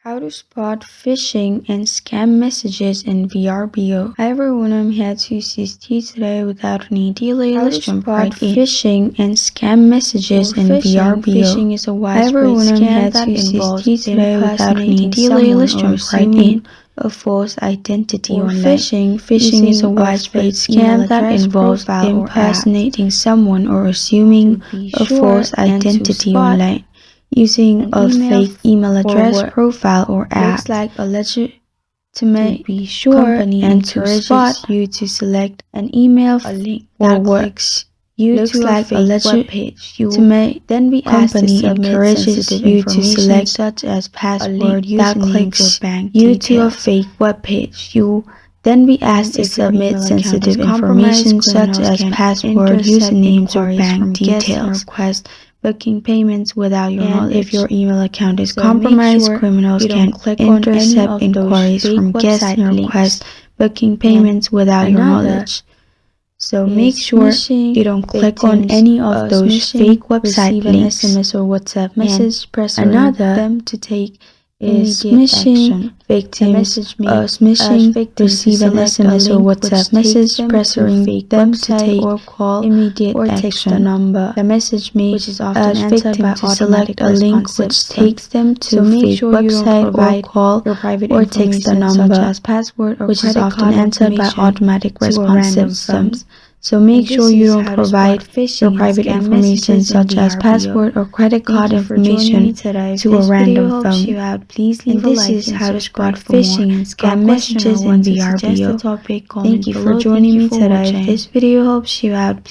How to spot phishing and scam messages in Vrbo. Hi everyone, I'm here to assist you today without any delay. Let's jump right in. Phishing and scam messages in Vrbo. Phishing is a widespread scam that involves impersonating Let's jump right in. A false identity online. Phishing is a widespread scam that involves impersonating someone or assuming a false identity online, using a fake email address, profile, or app. Looks like a legitimate company and to spot you to select an email, a link that works you to a fake web page. You then be asked to submit sensitive information such as password, username, or bank details. To a fake web page. You then be asked to submit sensitive information such as password, usernames, or bank details. Request booking payments without your knowledge. If your email account is compromised, criminals can intercept inquiries from guests and request booking payments without your knowledge. So make sure you don't click on any of those fake website links. SMS or WhatsApp message, press them to take is smishing. Victims smishing receive an SMS or WhatsApp message pressuring them to take or call immediate or text the number. The message may urge victim to select a link which takes them to a fake website or call or text the number such as password or which is often answered by automatic responsive systems. So make sure you don't provide your private information such as password or credit card information to a random phone. And this is how to spot phishing and scam messages in Vrbo. Thank you for joining me today. If this video helps you out,